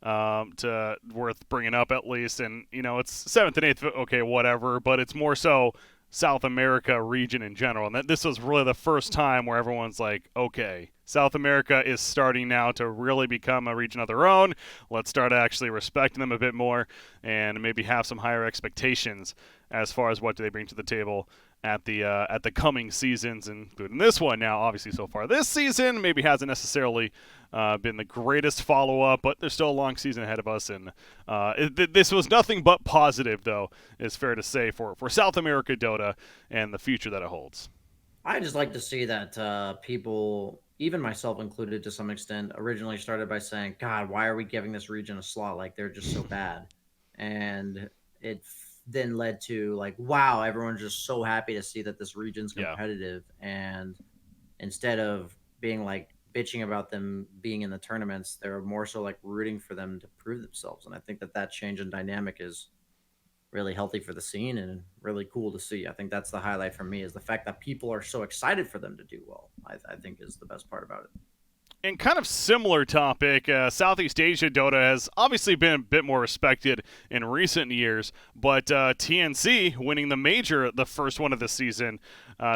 worth bringing up at least. And it's 7th and 8th, okay, whatever. But it's more so South America region in general. And that this was really the first time where everyone's like, okay, South America is starting now to really become a region of their own. Let's start actually respecting them a bit more and maybe have some higher expectations as far as what do they bring to the table at the coming seasons, including this one. Now, obviously, so far this season maybe hasn't necessarily been the greatest follow-up, but there's still a long season ahead of us, and this was nothing but positive, though, is fair to say, for South America Dota and the future that it holds. I just like to see that people, even myself included to some extent, originally started by saying, God, why are we giving this region a slot? Like, they're just so bad. And it then led to, like, wow, everyone's just so happy to see that this region's competitive. And instead of being, like, bitching about them being in the tournaments, they're more so, like, rooting for them to prove themselves. And I think that change in dynamic is really healthy for the scene and really cool to see. I think that's the highlight for me, is the fact that people are so excited for them to do well. I think is the best part about it. And kind of similar topic, Southeast Asia Dota has obviously been a bit more respected in recent years, but TNC winning the major, the first one of the season,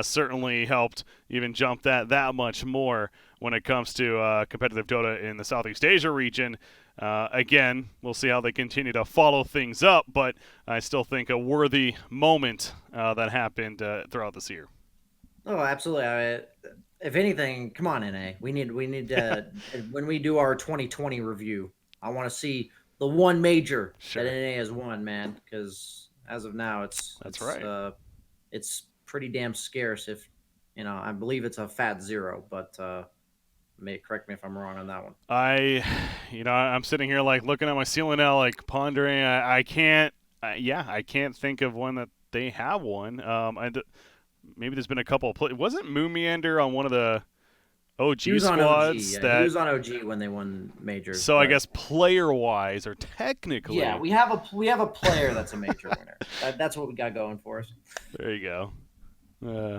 certainly helped even jump that much more when it comes to competitive Dota in the Southeast Asia region. Again, we'll see how they continue to follow things up, but I still think a worthy moment that happened throughout this year. Oh, absolutely. If anything, come on, NA. We need when we do our 2020 review, I want to see the one major that NA has won, man. Because as of now, it's right. It's pretty damn scarce. If I believe it's a fat zero, but correct me if I'm wrong on that one. I'm sitting here like looking at my ceiling now, like pondering. I can't think of one that they have won. Maybe there's been a couple of wasn't Moomeander on one of the OG squads? He was on OG when they won majors. So I guess player-wise, or technically, we have a player that's a major winner. That's what we got going for us. There you go.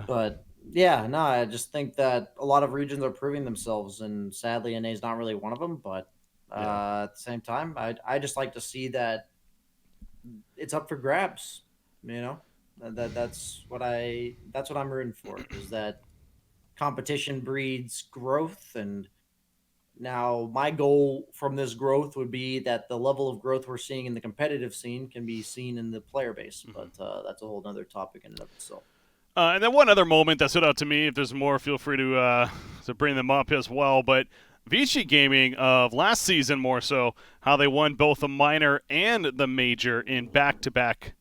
But yeah, no, I just think that a lot of regions are proving themselves, and sadly, NA is not really one of them. But at the same time, I just like to see that it's up for grabs. That's what I'm rooting for, is that competition breeds growth. And now my goal from this growth would be that the level of growth we're seeing in the competitive scene can be seen in the player base. But that's a whole other topic in and of itself. And then one other moment that stood out to me, if there's more, feel free to bring them up as well. But Vici Gaming of last season, more so, how they won both the minor and the major in back-to-back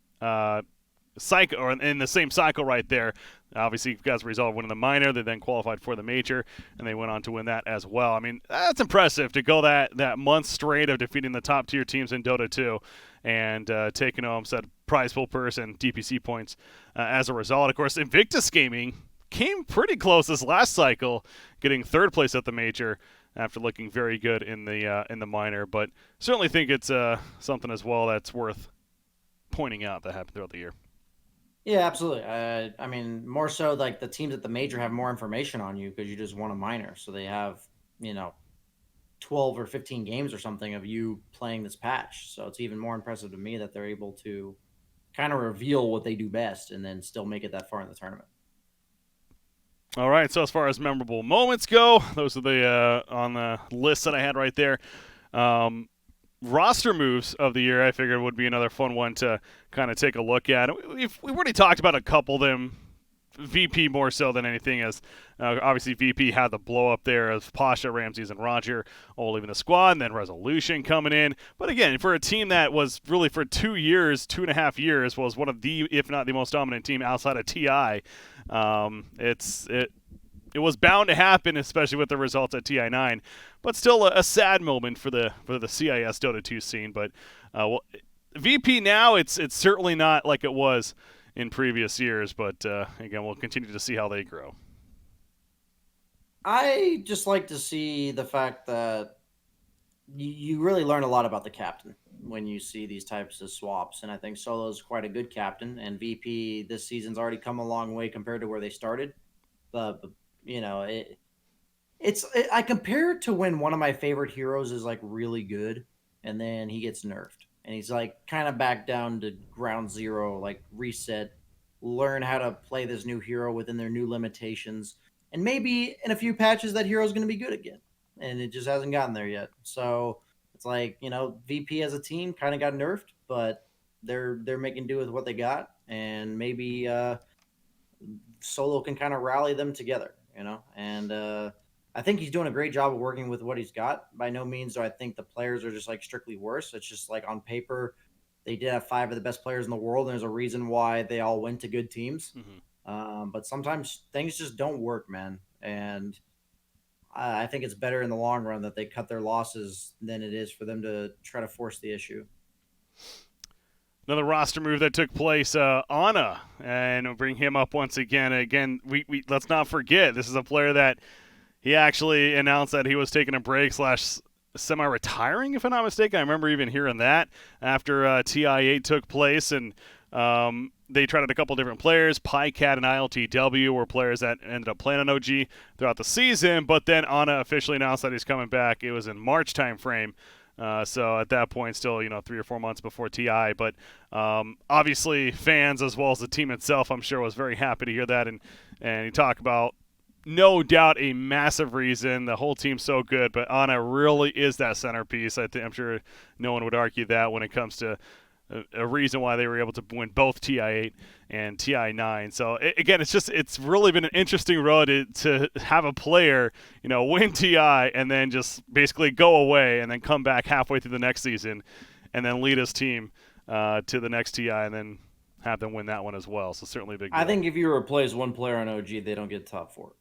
cycle, or in the same cycle right there. Obviously, you guys resolved winning the minor. They then qualified for the major, and they went on to win that as well. I mean, that's impressive to go that month straight of defeating the top-tier teams in Dota 2 and taking home said prize pool purse and DPC points as a result. Of course, Invictus Gaming came pretty close this last cycle, getting third place at the major after looking very good in the minor. But certainly think it's something as well that's worth pointing out that happened throughout the year. Yeah, absolutely. I mean, more so like the teams at the major have more information on you because you just won a minor. So they have, 12 or 15 games or something of you playing this patch. So it's even more impressive to me that they're able to kind of reveal what they do best and then still make it that far in the tournament. All right. So as far as memorable moments go, those are the on the list that I had right there. Roster moves of the year, I figured would be another fun one to kind of take a look at. We've already talked about a couple of them, VP more so than anything, as obviously VP had the blow up there of Pasha, Ramses, and Roger all leaving the squad, and then Resolution coming in. But again, for a team that was really for 2.5 years, was one of the, if not the most dominant team outside of TI, it was bound to happen, especially with the results at TI9. But still a sad moment for the CIS Dota 2 scene. But VP now, it's certainly not like it was in previous years. But again, we'll continue to see how they grow. I just like to see the fact that you really learn a lot about the captain when you see these types of swaps. And I think Solo's quite a good captain. And VP this season's already come a long way compared to where they started. But I compare it to when one of my favorite heroes is like really good and then he gets nerfed and he's like kind of back down to ground zero, like reset learn how to play this new hero within their new limitations. And maybe in a few patches, that hero is going to be good again. And it just hasn't gotten there yet. So it's like, VP as a team kind of got nerfed, but they're making do with what they got. And maybe Solo can kind of rally them together, And I think he's doing a great job of working with what he's got. By no means do I think the players are just like strictly worse. It's just like on paper, they did have 5 of the best players in the world, and there's a reason why they all went to good teams. But sometimes things just don't work, man. And I think it's better in the long run that they cut their losses than it is for them to try to force the issue. Another roster move that took place, Ana, and we'll bring him up once again. Again, we let's not forget, this is a player that he actually announced that he was taking a break / semi-retiring, if I'm not mistaken. I remember even hearing that after TI8 took place, and they tried out a couple different players. PyCat and ILTW were players that ended up playing on OG throughout the season, but then Ana officially announced that he's coming back. It was in March time frame. So at that point, still 3 or 4 months before TI, but obviously fans as well as the team itself, I'm sure, was very happy to hear that. And you talk about, no doubt, a massive reason. The whole team's so good, but Ana really is that centerpiece. I'm sure no one would argue that when it comes to a reason why they were able to win both TI8 and TI9. So again, it's really been an interesting road to have a player, win TI and then just basically go away and then come back halfway through the next season and then lead his team to the next TI and then have them win that one as well. So certainly a big deal. I think if you replace one player on OG, they don't get top 4.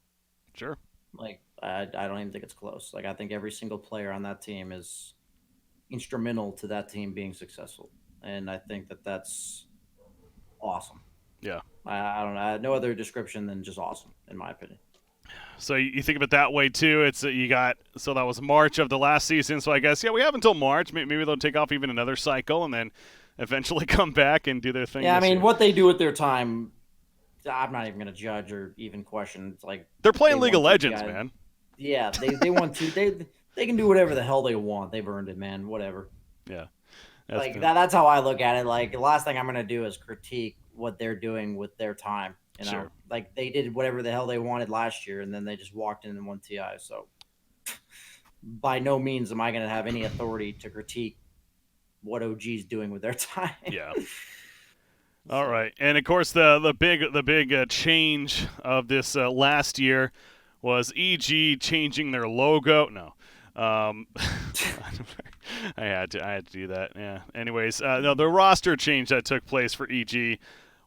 Sure. Like, I don't even think it's close. Like, I think every single player on that team is instrumental to that team being successful. And I think that's awesome. Yeah. I don't know. No other description than just awesome, in my opinion. So you think of it that way too. It's so that was March of the last season. So I guess we have until March. Maybe they'll take off even another cycle and then eventually come back and do their thing. Yeah, I mean, year. what they do with their time, I'm not even going to judge or even question. It's like they're playing League of Legends, man. Yeah, they want to. They can do whatever the hell they want. They've earned it, man. Whatever. Yeah. That's how I look at it. Like, the last thing I'm going to do is critique what they're doing with their time. Sure. Like, they did whatever the hell they wanted last year, and then they just walked in and won TI. So by no means am I going to have any authority to critique what OG's doing with their time. Yeah. All right. And of course the big change of this last year was EG changing their logo. No. I had to do that. Yeah. Anyways, no, the roster change that took place for EG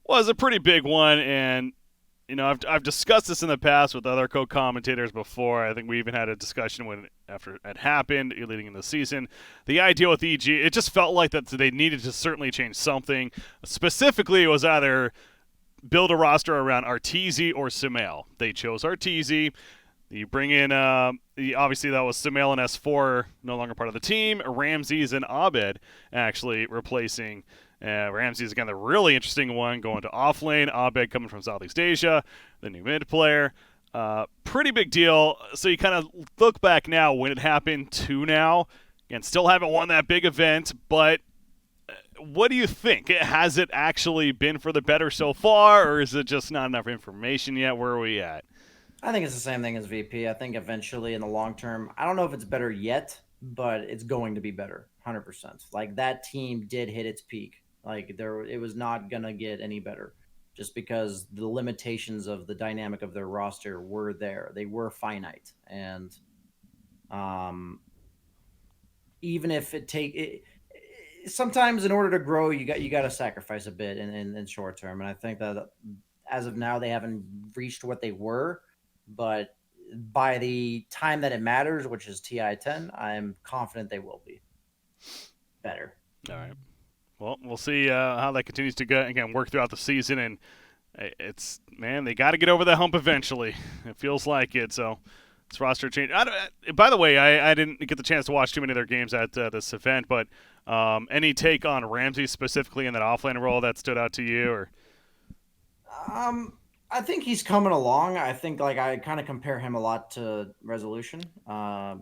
was a pretty big one, and I've discussed this in the past with other co-commentators before. I think we even had a discussion after it happened, leading into the season. The idea with EG, it just felt like that they needed to certainly change something. Specifically, it was either build a roster around Arteezy or Sumail. They chose Arteezy. You bring in, obviously that was Sumail and S4 no longer part of the team. Ramses and Abed actually replacing Ramses, again, the really interesting one, going to offlane. Abed coming from Southeast Asia, the new mid player. Pretty big deal. So you kind of look back now when it happened to now. Again, still haven't won that big event, but what do you think? Has it actually been for the better so far, or is it just not enough information yet? Where are we at? I think it's the same thing as VP. I think eventually in the long term, I don't know if it's better yet, but it's going to be better, 100%. Like, that team did hit its peak. Like, it was not going to get any better just because the limitations of the dynamic of their roster were there. They were finite. And even if sometimes in order to grow, you got to sacrifice a bit in short term. And I think that as of now, they haven't reached what they were. But by the time that it matters, which is TI10, I'm confident they will be better. All right. Well, we'll see how that continues to go. Again, work throughout the season, and they got to get over that hump eventually. It feels like it. So it's roster change. By the way, I didn't get the chance to watch too many of their games at this event, but any take on Ramsey specifically in that offlane role that stood out to you, or? I think he's coming along. I think I kind of compare him a lot to Resolution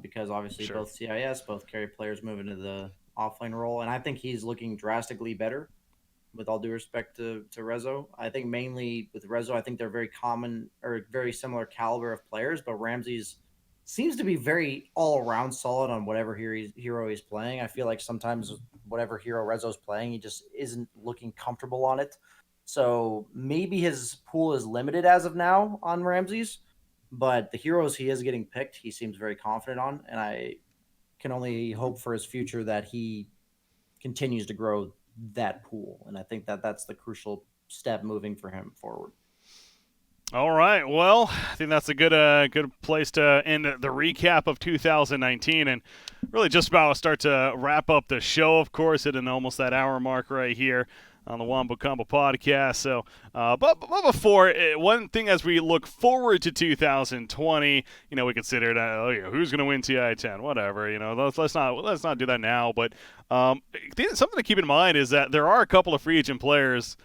because obviously Sure. both CIS, both carry players move into the offlane role, and I think he's looking drastically better. with all due respect to Rezo. I think mainly with Rezo, I think they're very common or very similar caliber of players, but Ramsey's seems to be very all around solid on whatever hero he's playing. I feel like sometimes whatever hero Rezo's playing, he just isn't looking comfortable on it. So maybe his pool is limited as of now on Ramsey's, but the heroes he is getting picked, he seems very confident on, and I can only hope for his future that he continues to grow that pool. And I think that that's the crucial step moving for him forward. All right. Well, I think that's a good place to end the recap of 2019, and really just about to start to wrap up the show. Of course, hitting almost that hour mark right here on the Wombo Combo podcast. So, but before, one thing as we look forward to 2020, we consider that who's going to win TI10, whatever. Let's not do that now. But something to keep in mind is that there are a couple of free agent players.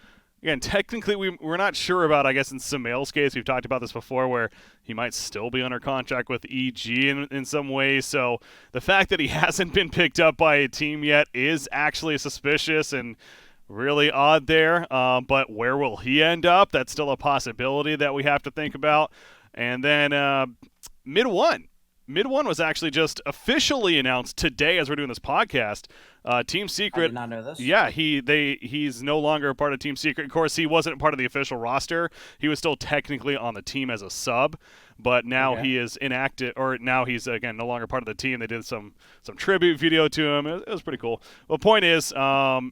Again, technically, we're not sure about, I guess, in Sumail's case. We've talked about this before, where he might still be under contract with EG in some ways. So the fact that he hasn't been picked up by a team yet is actually suspicious and really odd there. But where will he end up? That's still a possibility that we have to think about. And then Mid-1. Mid-1 was actually just officially announced today as we're doing this podcast. Team Secret. I did not know this. Yeah, he's no longer a part of Team Secret. Of course, he wasn't part of the official roster. He was still technically on the team as a sub, but now he is inactive, or now he's again no longer part of the team. They did some tribute video to him. It was pretty cool. Well, the point is,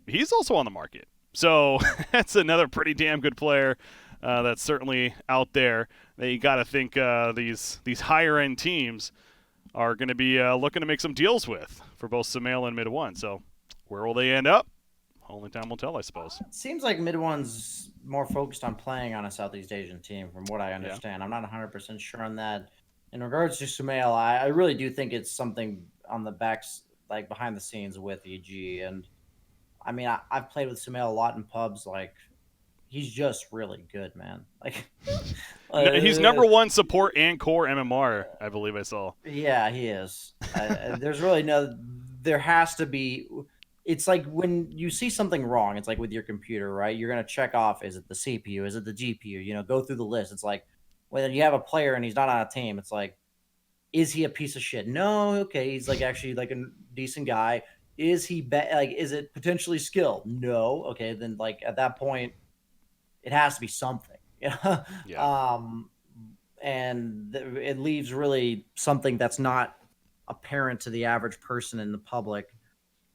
he's also on the market, so that's another pretty damn good player. That's certainly out there. You got to think these higher end teams are going to be looking to make some deals with for both Sumail and Mid-1. So where will they end up? Only time will tell, I suppose. It seems like Mid-1's more focused on playing on a Southeast Asian team, from what I understand. Yeah. I'm not 100% sure on that. In regards to Sumail, I really do think it's something on the backs, like behind the scenes with EG. And I mean, I've played with Sumail a lot in pubs. Like, he's just really good, man. Like, he's number one support and core MMR, I believe I saw. Yeah, he is. There's really there has to be. It's like when you see something wrong, it's like with your computer, right? You're going to check off, is it the CPU? Is it the GPU? Go through the list. It's like when you have a player and he's not on a team, it's like, is he a piece of shit? No. Okay. He's like actually like a decent guy. Is he is it potentially skill? No. Okay. Then like at that point, it has to be something. Yeah. And it leaves really something that's not apparent to the average person in the public.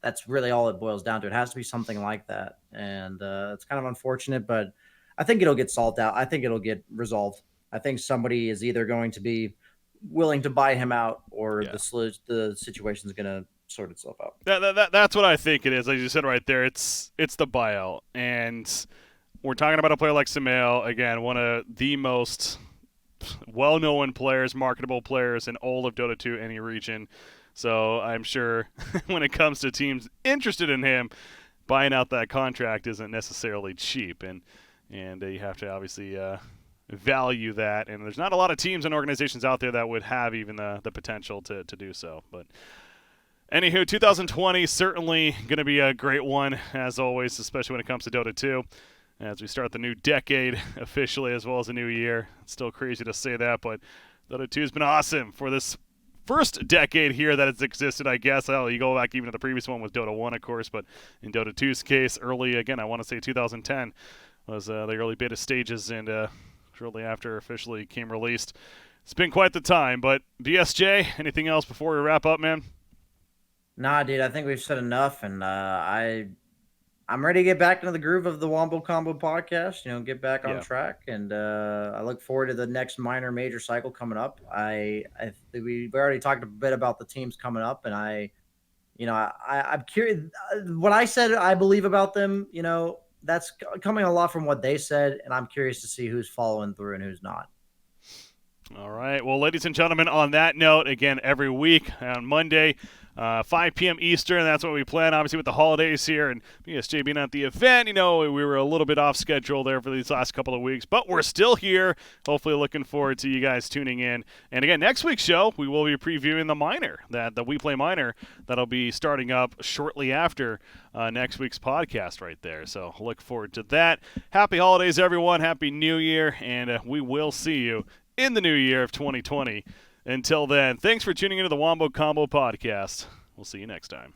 That's really all it boils down to. It has to be something like that. And it's kind of unfortunate, but I think it'll get solved out. I think it'll get resolved. I think somebody is either going to be willing to buy him out, or the situation is going to sort itself out. That's what I think it is. Like you said right there, it's the buyout. And we're talking about a player like Sumail, again, one of the most well-known players, marketable players in all of Dota 2, any region. So I'm sure when it comes to teams interested in him, buying out that contract isn't necessarily cheap, and you have to obviously value that. And there's not a lot of teams and organizations out there that would have even the potential to do so. But anywho, 2020 certainly going to be a great one, as always, especially when it comes to Dota 2. As we start the new decade officially, as well as a new year. It's still crazy to say that, but Dota 2 has been awesome for this first decade here that it's existed, I guess. You go back even to the previous one with Dota 1, of course, but in Dota 2's case, early, again, I want to say 2010 was the early beta stages, and shortly after officially came released. It's been quite the time, but BSJ, anything else before we wrap up, man? Nah, dude, I think we've said enough, and I'm ready to get back into the groove of the Wombo Combo podcast, get back on track. And I look forward to the next minor major cycle coming up. We already talked a bit about the teams coming up, and I'm curious. What I said I believe about them, that's coming a lot from what they said, and I'm curious to see who's following through and who's not. All right. Well, ladies and gentlemen, on that note, again, every week on Monday, 5 p.m. Eastern. That's what we plan, obviously, with the holidays here and BSJ being at the event. You know, we were a little bit off schedule there for these last couple of weeks, but we're still here. Hopefully looking forward to you guys tuning in. And again, next week's show, we will be previewing the minor, the We Play minor, that'll be starting up shortly after next week's podcast right there. So look forward to that. Happy holidays, everyone. Happy New Year, and we will see you in the new year of 2020. Until then, thanks for tuning into the Wombo Combo Podcast. We'll see you next time.